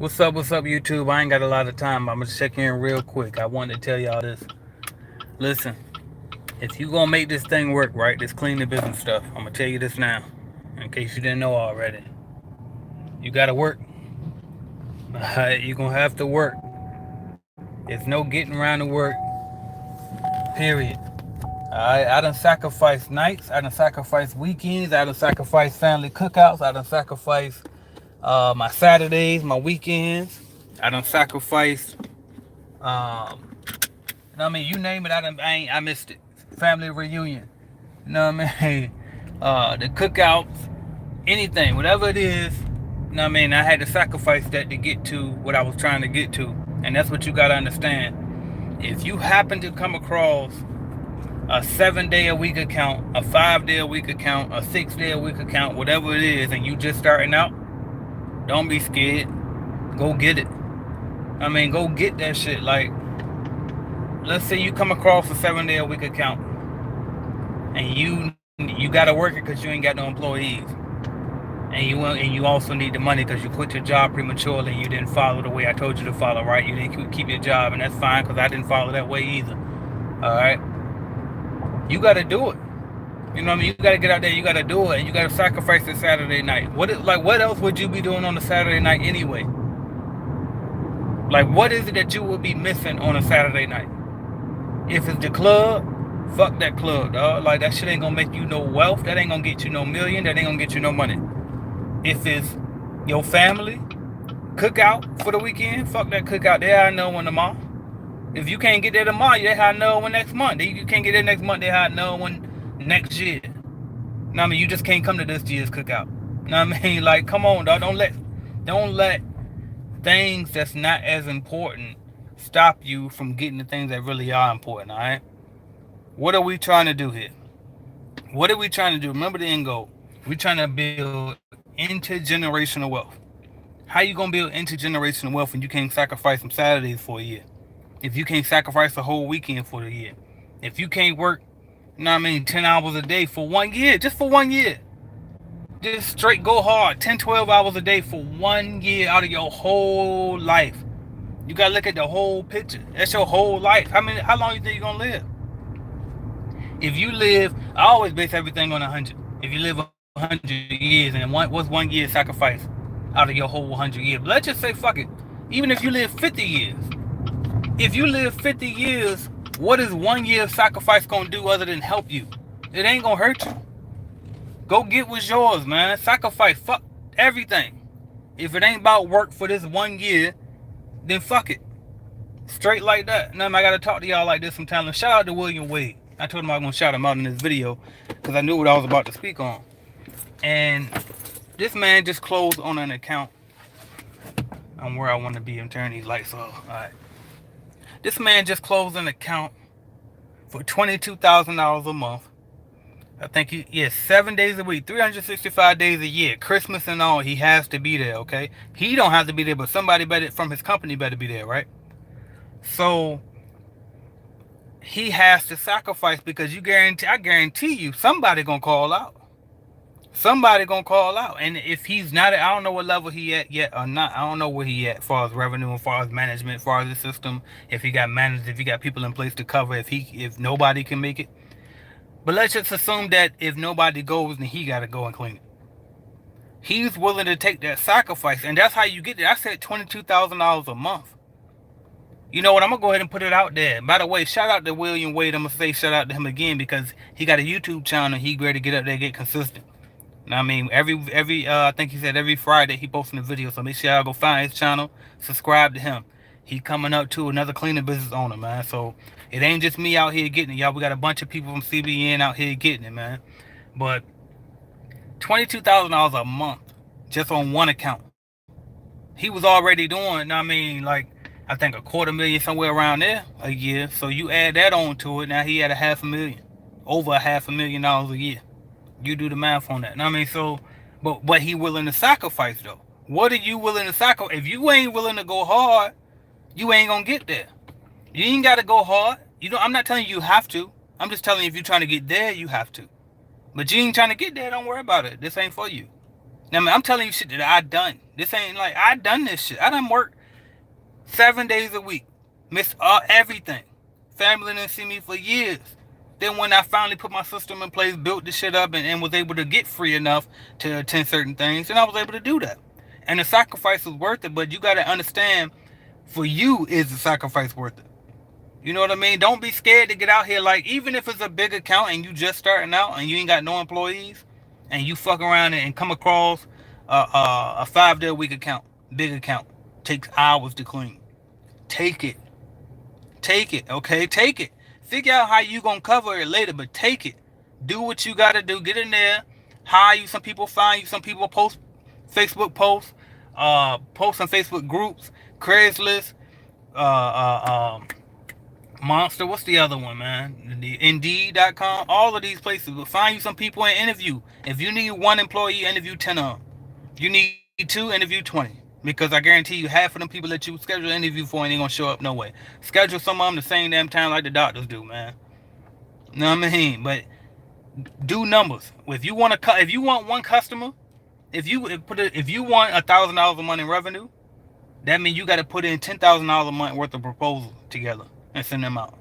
What's up, YouTube? I ain't got a lot of time. I'm gonna check in real quick. I wanted to tell y'all this. Listen, if you gonna make this thing work, right? This clean the business stuff. I'm gonna tell you this now, in case you didn't know already. You gotta work. You gonna have to work. There's no getting around to work. Period. I done sacrificed nights. I done sacrificed weekends. I done sacrificed family cookouts. I done sacrificed my Saturdays, my weekends. I done sacrificed you name it, I missed it. Family reunion. You know what I mean? The cookouts, anything, whatever it is, you know what I mean? I had to sacrifice that to get to what I was trying to get to. And that's what you gotta understand. If you happen to come across a 7-day a week account, a 5-day a week account, a 6-day a week account, whatever it is, and you just starting out, don't be scared. Go get it. Go get that shit. Like, let's say you come across a 7-day a week account and you gotta work it because you ain't got no employees, and you also need the money because you quit your job prematurely and you didn't follow the way I told you to follow, right? You didn't keep your job, and that's fine because I didn't follow that way either. All right, you gotta do it. You know what I mean? You gotta get out there. You gotta do it, and you gotta sacrifice the Saturday night. What else would you be doing on a Saturday night anyway? Like, what is it that you would be missing on a Saturday night? If it's the club, fuck that club, dog. Like, that shit ain't gonna make you no wealth. That ain't gonna get you no million. That ain't gonna get you no money. If it's your family cookout for the weekend, fuck that cookout. They have another one tomorrow. If you can't get there tomorrow, they have another one next month. If you can't get there next month, they have another one next year. Know what I mean? You just can't come to this year's cookout. Know what I mean? Like, come on, dog. Don't let things that's not as important stop you from getting the things that really are important. All right. What are we trying to do here? What are we trying to do? Remember the end goal. We're trying to build intergenerational wealth. How you gonna build intergenerational wealth when you can't sacrifice some Saturdays for a year? If you can't sacrifice a whole weekend for the year? If you can't work, 10 hours a day for 1 year, just for 1 year. Just straight go hard, 10, 12 hours a day for 1 year out of your whole life. You gotta look at the whole picture. That's your whole life. How long you think you're gonna live? If you live, I always base everything on 100. If you live 100 years, and what's 1 year sacrifice out of your whole 100 years? But let's just say, fuck it. Even if you live 50 years, if you live 50 years, what is 1 year of sacrifice gonna do other than help you? It ain't gonna hurt you. Go get what's yours, man. Sacrifice, fuck everything. If it ain't about work for this 1 year, then fuck it. Straight like that. I gotta talk to y'all like this sometimes. Shout out to William Wade. I told him I was gonna shout him out in this video because I knew what I was about to speak on. And this man just closed on an account. I'm where I want to be. I'm turning these lights off. Alright. This man just closed an account for $22,000 a month. I think 7 days a week, 365 days a year, Christmas and all, he has to be there, okay? He don't have to be there, but somebody better from his company better be there, right? So he has to sacrifice because I guarantee you, somebody gonna call out. Somebody gonna call out. And if he's not, I don't know what level he at yet or not. I don't know where he at as far as revenue, as far as management, as far as the system. If he got managed, if he got people in place to cover, if nobody can make it. But let's just assume that if nobody goes, then he gotta go and clean it. He's willing to take that sacrifice, and that's how you get it. I said $22,000 a month. You know what? I'm gonna go ahead and put it out there. By the way, shout out to William Wade. I'm gonna say shout out to him again because he got a YouTube channel. He ready to get up there, get consistent. Every I think he said every Friday he posting a video. So make sure y'all go find his channel, subscribe to him. He coming up to another cleaning business owner, man. So it ain't just me out here getting it, y'all. We got a bunch of people from CBN out here getting it, man. But $22,000 a month just on one account. He was already doing, I think $250,000 somewhere around there a year. So you add that on to it, now he had $500,000, over $500,000 a year. You do the math on that. But he willing to sacrifice though. What are you willing to sacrifice? If you ain't willing to go hard, you ain't gonna get there. You ain't gotta go hard. I'm not telling you have to. I'm just telling you if you're trying to get there, you have to. But you ain't trying to get there, don't worry about it. This ain't for you. I'm telling you shit that I done. This ain't like I done this shit. I done worked 7 days a week, missed everything. Family didn't see me for years. Then when I finally put my system in place, built the shit up, and was able to get free enough to attend certain things, and I was able to do that. And the sacrifice was worth it, but you got to understand, for you, is the sacrifice worth it? You know what I mean? Don't be scared to get out here. Like, even if it's a big account and you just starting out and you ain't got no employees, and you fuck around and come across a 5 day a week account, big account, takes hours to clean. Take it. Take it, okay? Take it. Figure out how you gonna cover it later, but take it. Do what you gotta do. Get in there. Hire you some people. Find you some people. Post Facebook posts. Post on Facebook groups. Craigslist. Uh, uh, um, Monster. What's the other one, man? The Indeed.com. All of these places. But find you some people and interview. If you need one employee, interview 10 of them. You need 2, interview 20. Because I guarantee you, half of them people that you schedule an interview for ain't gonna show up no way. Schedule some of them the same damn time like the doctors do, man. You know what I mean? But do numbers. If you want one customer, if you want $1,000 a month in revenue, that means you got to put in $10,000 a month worth of proposals together and send them out.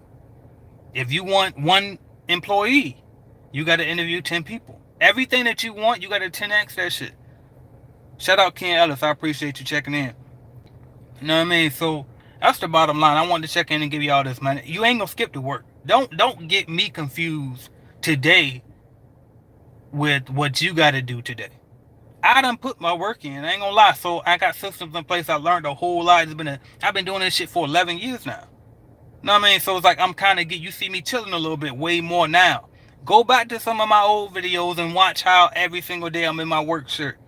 If you want one employee, you got to interview 10 people. Everything that you want, you got to 10x that shit. Shout out Ken Ellis. I appreciate you checking in. You know what I mean? So that's the bottom line. I wanted to check in and give you all this, man. You ain't gonna skip the work. Don't get me confused today with what you got to do today. I done put my work in. I ain't gonna lie. So I got systems in place. I learned a whole lot. I've been doing this shit for 11 years now. You know what I mean? So it's like I'm kind of you see me chilling a little bit way more now. Go back to some of my old videos and watch how every single day I'm in my work shirt.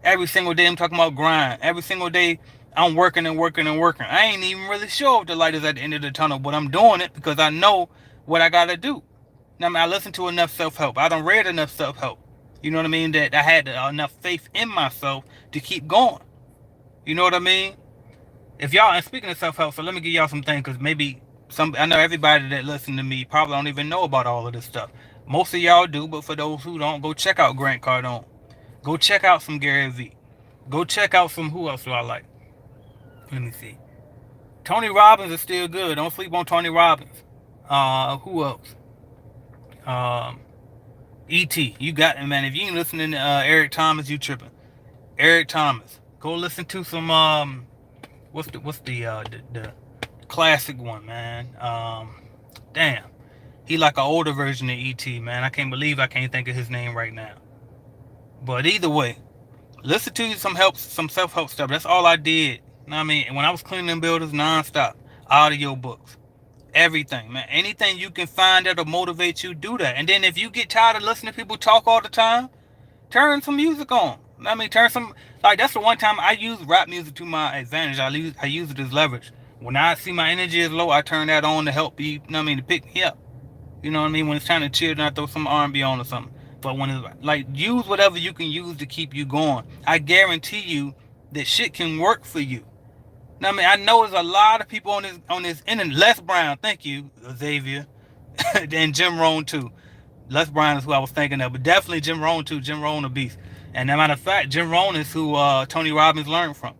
Every single day I'm talking about grind. Every single day I'm working and working and working. I ain't even really sure if the light is at the end of the tunnel, but I'm doing it because I know what I gotta do. Now, I mean, I listen to enough self-help. I done read enough self-help. You know what I mean? That I had enough faith in myself to keep going. You know what I mean? If y'all, and speaking of self-help, so let me give y'all some things, because maybe I know everybody that listen to me probably don't even know about all of this stuff. Most of y'all do, but for those who don't, go check out Grant Cardone. Go check out some Gary Vee. Go check out some, who else do I like? Let me see. Tony Robbins is still good. Don't sleep on Tony Robbins. Who else? E.T. You got it, man. If you ain't listening to Eric Thomas, you tripping. Eric Thomas. Go listen to some what's the classic one, man. Damn. He like an older version of E.T., man. I can't believe I can't think of his name right now. But either way, listen to some self-help stuff. That's all I did. You know what I mean? And when I was cleaning buildings nonstop, audio books, everything, man. Anything you can find that'll motivate you, do that. And then if you get tired of listening to people talk all the time, turn some music on. I mean, that's the one time I use rap music to my advantage. I use it as leverage. When I see my energy is low, I turn that on to help you, know what I mean, to pick me up. You know what I mean? When it's time to chill, then I throw some R&B on or something. But when it's like, use whatever you can use to keep you going. I guarantee you that shit can work for you. Now, I mean, I know there's a lot of people on this internet. Les Brown, thank you, Xavier, and Jim Rohn too. Les Brown is who I was thinking of, but definitely Jim Rohn too. Jim Rohn, a beast. And as a matter of fact, Jim Rohn is who Tony Robbins learned from.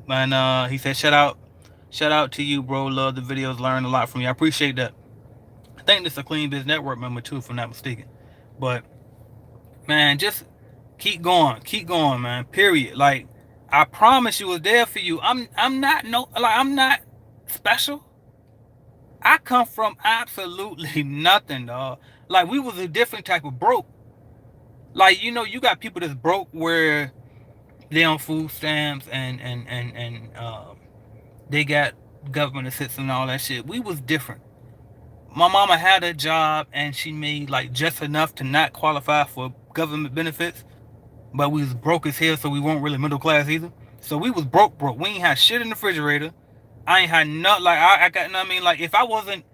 And he said, shout out to you, bro. Love the videos, learned a lot from you. I appreciate that. I think this is a Clean Biz Network member too, if I'm not mistaken. But man, just keep going, man. Period. Like, I promise you, it's there for you. I'm not special. I come from absolutely nothing, dog. Like, we was a different type of broke. Like, you know, you got people that's broke where they on food stamps and they got government assistance and all that shit. We was different. My mama had a job and she made like just enough to not qualify for government benefits, but we was broke as hell, so we weren't really middle class either. So we was broke. We ain't had shit in the refrigerator. I ain't had nothing. Like, I got, you know what I mean? Like, if I wasn't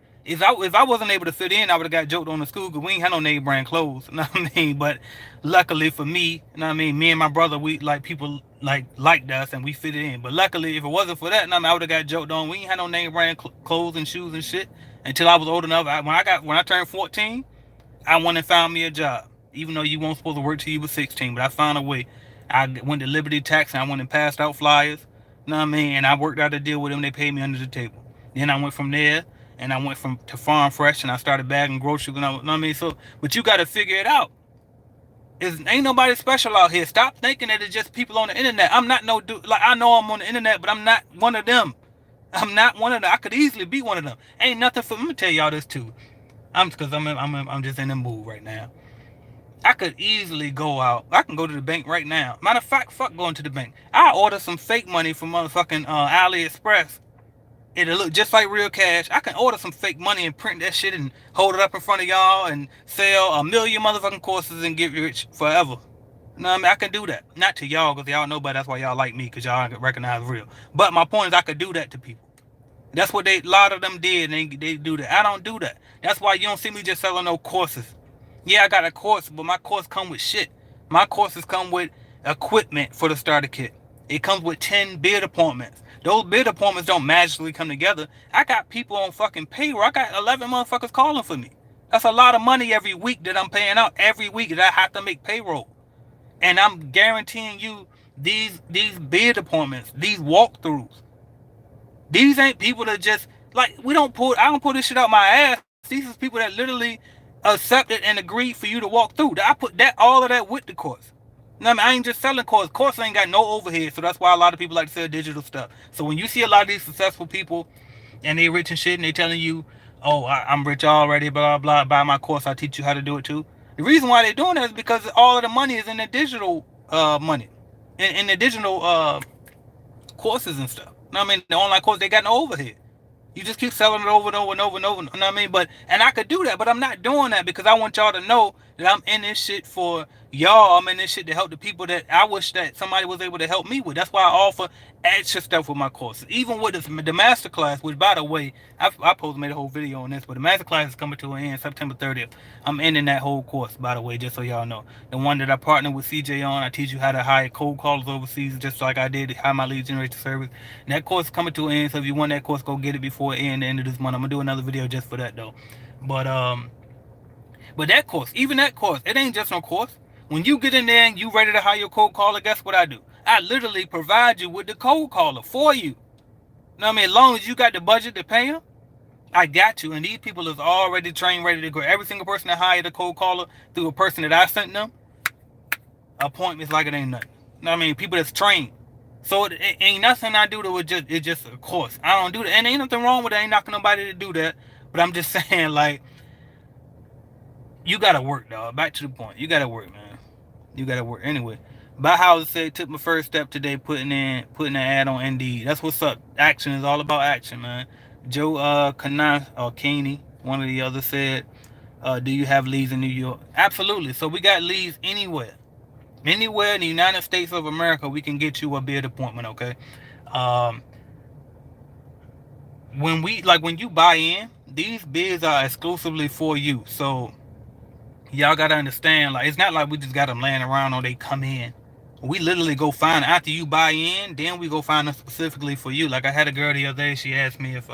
able to fit in, I would have got joked on the school, because we ain't had no name brand clothes. You know what I mean? But luckily for me, you know what I mean, me and my brother, we like people liked us and we fit in. But luckily, if it wasn't for that, you know what I mean, I would have got joked on. We ain't had no name brand clothes and shoes and shit until I was old enough. When I turned 14, I went and found me a job. Even though you weren't supposed to work till you were 16, but I found a way. I went to Liberty Tax and I went and passed out flyers. You know what I mean? And I worked out a deal with them. They paid me under the table. Then I went from there and I went from to Farm Fresh and I started bagging groceries. You know what I mean? So, but you got to figure it out. Ain't nobody special out here. Stop thinking that it's just people on the internet. I'm not no dude. Like, I know I'm on the internet, but I'm not one of them. I'm not one of them. I could easily be one of them. Ain't nothing for me to tell y'all this too. I'm just in the mood right now. I could easily go out. I can go to the bank right now. Matter of fact, fuck going to the bank. I order some fake money from motherfucking AliExpress. It'll look just like real cash. I can order some fake money and print that shit and hold it up in front of y'all and sell a million motherfucking courses and get rich forever. You know what I mean? I can do that. Not to y'all, because y'all know, but that's why y'all like me, because y'all recognize real. But my point is, I could do that to people. That's what a lot of them did, and they do that. I don't do that. That's why you don't see me just selling no courses. Yeah, I got a course, but my course come with shit. My courses come with equipment for the starter kit. It comes with 10 bid appointments. Those bid appointments don't magically come together. I got people on fucking payroll. I got 11 motherfuckers calling for me. That's a lot of money every week that I'm paying out. Every week that I have to make payroll. And I'm guaranteeing you these bid appointments, these walkthroughs. These ain't people that just, like, I don't pull this shit out my ass. These is people that literally accepted and agreed for you to walk through. I put all of that with the course. You know what I mean? I ain't just selling course. Course ain't got no overhead, so that's why a lot of people like to sell digital stuff. So when you see a lot of these successful people and they rich and shit and they telling you, oh, I'm rich already, blah, blah, buy my course, I'll teach you how to do it too. The reason why they're doing that is because all of the money is in the digital money. In the digital courses and stuff. You know what I mean? The online course, they got no overhead. You just keep selling it over and over and over and over. You know what I mean? And I could do that, but I'm not doing that because I want y'all to know that I'm in this shit for y'all. I'm in this shit to help the people that I wish that somebody was able to help me with. That's why I offer extra stuff with my courses. Even with the masterclass, which, by the way, I supposed to made a whole video on this, but the masterclass is coming to an end September 30th. I'm ending that whole course, by the way, just so y'all know. The one that I partnered with CJ on, I teach you how to hire cold callers overseas, just like I did to hire my lead generation service. And that course is coming to an end, so if you want that course, go get it before the end of this month. I'm gonna do another video just for that though. But that course, even that course, it ain't just no course. When you get in there and you ready to hire your cold caller, guess what I do? I literally provide you with the cold caller for you. You know what I mean? As long as you got the budget to pay them, I got you. And these people is already trained, ready to go. Every single person that hired a cold caller through a person that I sent them, appointments like it ain't nothing. You know what I mean? People that's trained. So it ain't nothing I do that it's just a course. I don't do that. And ain't nothing wrong with it. I ain't knocking nobody to do that. But I'm just saying, like, you gotta work, dog. Back to the point. You gotta work, man. You gotta work. Anyway, by how it said, took my first step today, putting an ad on Indeed. That's what's up. Action is all about action, man. Joe Caney, one of the others, said, do you have leads in New York? Absolutely. So we got leads anywhere. Anywhere in the United States of America, we can get you a bid appointment, okay? When you buy in, these bids are exclusively for you. So y'all gotta understand, like, it's not like we just got them laying around or they come in. We literally go find, after you buy in, then we go find them specifically for you. Like, I had a girl the other day, she asked me if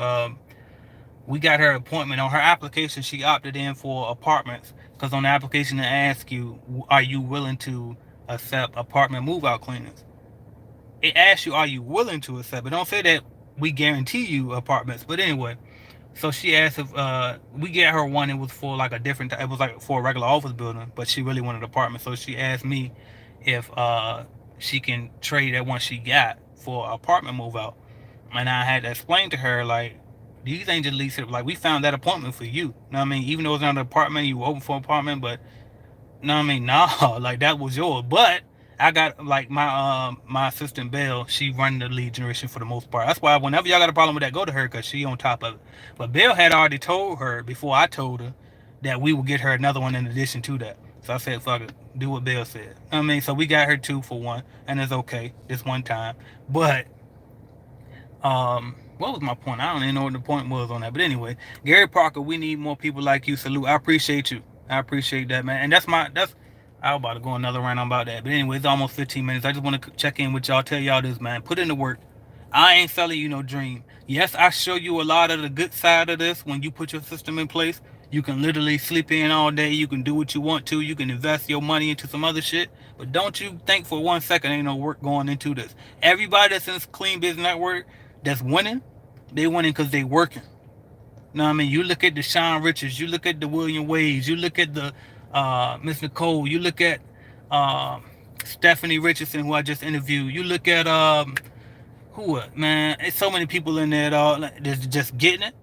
we got her appointment. On her application, she opted in for apartments, because on the application it asks you, are you willing to accept apartment move-out cleanings? It asks you, are you willing to accept? It don't say that we guarantee you apartments. But anyway, so she asked if we get her one. It was for like it was like for a regular office building, but she really wanted an apartment. So she asked me if she can trade that one she got for an apartment move out. And I had to explain to her, like, these ain't just leases. Like, we found that appointment for you. You know what I mean? Even though it's not an apartment, you were open for an apartment, but you know what I mean? Nah, like, that was yours. But I got, like, my assistant Belle, she run the lead generation for the most part. That's why whenever y'all got a problem with that, go to her, because she on top of it. But Belle had already told her before I told her that we would get her another one in addition to that. So I said, fuck it, do what Belle said. You know what I mean? So we got her 2 for 1, and it's okay this one time. But what was my point? I don't even know what the point was on that. But anyway, Gary Parker, we need more people like you. Salute. I appreciate you. I appreciate that, man. And I was about to go another round about that. But anyway, it's almost 15 minutes. I just want to check in with y'all, tell y'all this, man. Put in the work. I ain't selling you no dream. Yes, I show you a lot of the good side of this when you put your system in place. You can literally sleep in all day. You can do what you want to. You can invest your money into some other shit. But don't you think for 1 second ain't no work going into this. Everybody that's in this Clean Biz Network that's winning, they winning because they working. You know what I mean? You look at the Sean Richards, you look at the William Wades, you look at the Miss Nicole, you look at uh, Stephanie Richardson, who I just interviewed. You look at who man? It's so many people in there that's just getting it.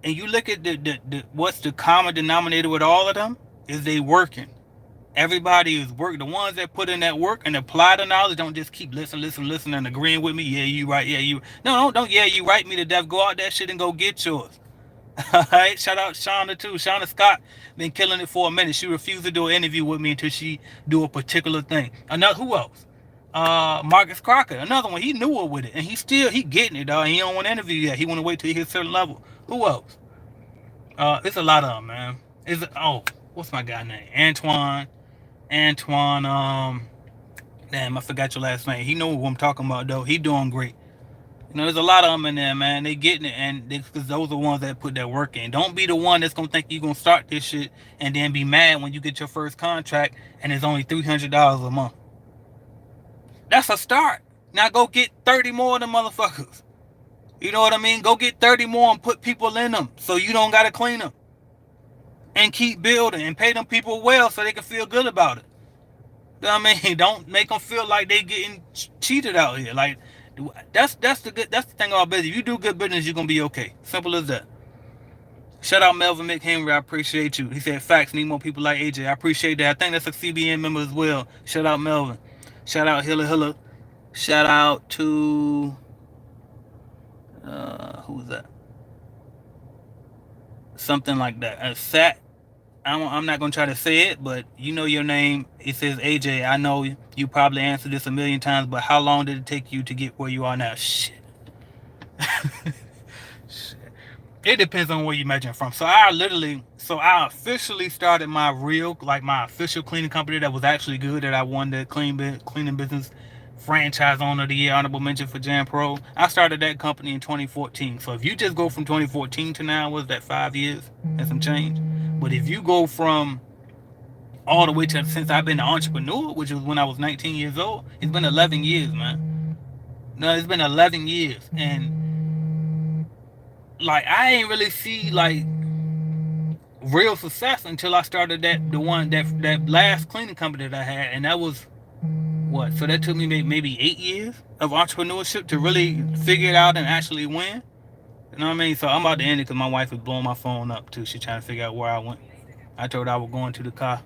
And you look at the what's the common denominator with all of them is they working. Everybody is working. The ones that put in that work and apply the knowledge don't just keep listening and agreeing with me. Yeah, you right. Yeah, you. No, don't. Yeah, you right. Me to death. Go out that shit and go get yours. All right. Shout out Shauna too. Shauna Scott been killing it for a minute. She refused to do an interview with me until she do a particular thing. Another who else? Marcus Crocker, another one. He knew her with it, and he getting it, dog. He don't want to interview yet. He want to wait till he hits a certain level. Who else? It's a lot of them, man. What's my guy name? Antoine. Damn, I forgot your last name. He know who I'm talking about though. He doing great. You know, there's a lot of them in there, man. They getting it, and because those are the ones that put that work in. Don't be the one that's gonna think you're gonna start this shit and then be mad when you get your first contract and it's only $300 a month. That's a start. Now go get 30 more of them motherfuckers. You know what I mean? Go get 30 more and put people in them so you don't gotta clean them. And keep building and pay them people well so they can feel good about it. You know what I mean? Don't make them feel like they getting cheated out here. Like that's the thing about business. If you do good business, you're gonna be okay. Simple as that. Shout out Melvin McHenry. I appreciate you. He said facts, need more people like AJ. I appreciate that. I think that's a CBN member as well. Shout out Melvin. Shout out Hilla. Shout out to who's that? Something like that. Sat. I'm not gonna try to say it, but you know your name. It says AJ. I know you probably answered this a million times, but how long did it take you to get where you are now? Shit. Shit. It depends on where you imagine from. So I officially started my official cleaning company that was actually good, that I won the cleaning business franchise owner of the year honorable mention for Jan Pro. I started that company in 2014. So if you just go from 2014 to now, was that 5 years and some change? But if you go from all the way to since I've been an entrepreneur, which was when I was 19 years old, it's been 11 years, man. No, it's been 11 years. And like I ain't really see like real success until I started that last cleaning company that I had, and that was what? So that took me maybe 8 years of entrepreneurship to really figure it out and actually win. You know what I mean? So I'm about to end it because my wife is blowing my phone up too. She's trying to figure out where I went. I told her I was going to the car.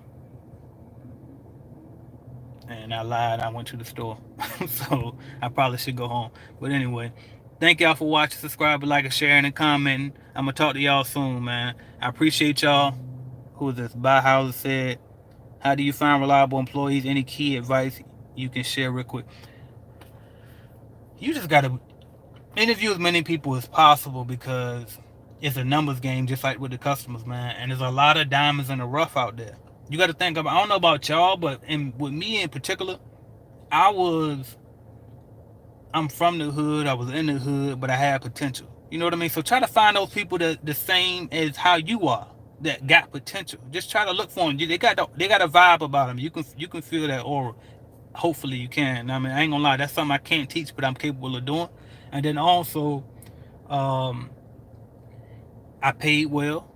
And I lied. I went to the store. So I probably should go home. But anyway, thank y'all for watching. Subscribe, like, sharing, and commenting. I'm going to talk to y'all soon, man. I appreciate y'all. Who is this? Bauhauser said, how do you find reliable employees? Any key advice you can share real quick? You just got to interview as many people as possible because it's a numbers game, just like with the customers, man. And there's a lot of diamonds in the rough out there. You got to think about, I don't know about y'all, but with me in particular, I'm from the hood, I was in the hood, but I had potential. You know what I mean? So try to find those people that the same as how you are, that got potential. Just try to look for them. They got a vibe about them. You can feel that aura. Hopefully you can. I mean, I ain't gonna lie, that's something I can't teach, but I'm capable of doing. And then also, I paid well.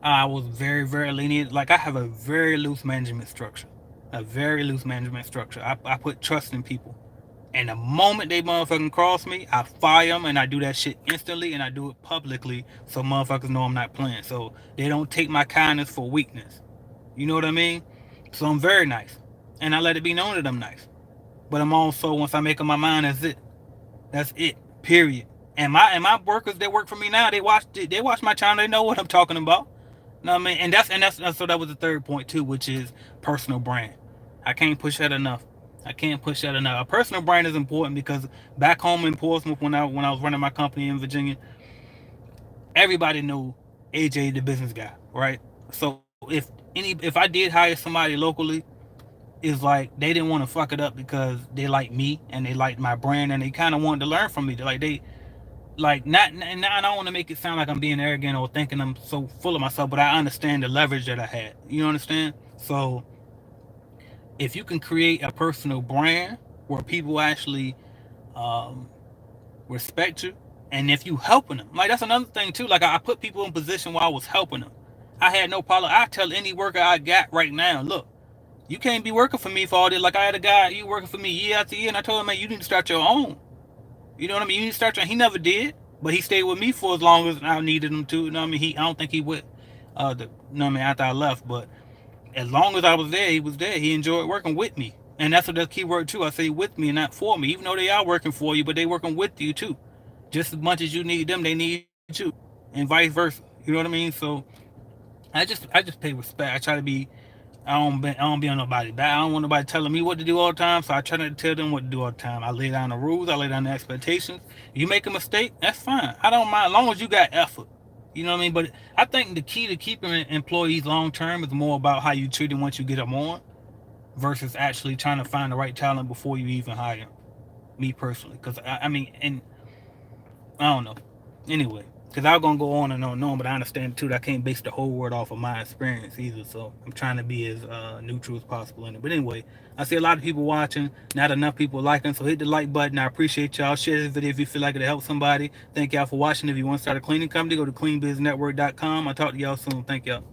I was very, very lenient. Like I have a very loose management structure. I put trust in people. And the moment they motherfucking cross me, I fire them and I do that shit instantly and I do it publicly so motherfuckers know I'm not playing. So they don't take my kindness for weakness. You know what I mean? So I'm very nice. And I let it be known that I'm nice. But I'm also, once I make up my mind, that's it. Period. And my workers that work for me now, they watch my channel, they know what I'm talking about. You know what I mean? And that's so that was the third point too, which is personal brand. I can't push that enough. A personal brand is important because back home in Portsmouth, when I was running my company in Virginia, everybody knew AJ the business guy, right? So if I did hire somebody locally, it's like they didn't want to fuck it up because they like me and they like my brand and they kind of wanted to learn from me. like not, and I don't want to make it sound like I'm being arrogant or thinking I'm so full of myself, but I understand the leverage that I had. You understand? So if you can create a personal brand where people actually um, respect you, and if you helping them, like that's another thing too. Like I put people in position where I was helping them. I had no problem. I tell any worker I got right now, look, you can't be working for me for all this. Like I had a guy, you working for me year after year, and I told him, man, you need to start your own. You know what I mean? You need to start your. He never did, but he stayed with me for as long as I needed him to. You know what I mean? I don't think he would. You know what I mean? After I left, but as long as I was there, he was there. He enjoyed working with me, and that's what the key word too. I say with me and not for me. Even though they are working for you, but they working with you too. Just as much as you need them, they need you too, and vice versa. You know what I mean? So I just pay respect. I try to be. I don't be on nobody back. I don't want nobody telling me what to do all the time. So I try not to tell them what to do all the time. I lay down the rules. I lay down the expectations. If you make a mistake, that's fine. I don't mind as long as you got effort. You know what I mean? But I think the key to keeping employees long term is more about how you treat them once you get them on, versus actually trying to find the right talent before you even hire them. Me personally, because I mean, and I don't know. Anyway, because I'm gonna go on and on and on, but I understand too that I can't base the whole word off of my experience either. So I'm trying to be as neutral as possible in it. But anyway, I see a lot of people watching, not enough people liking. So hit the like button. I appreciate y'all. Share this video if you feel like it'll help somebody. Thank y'all for watching. If you want to start a cleaning company, go to cleanbiznetwork.com. I'll talk to y'all soon. Thank y'all.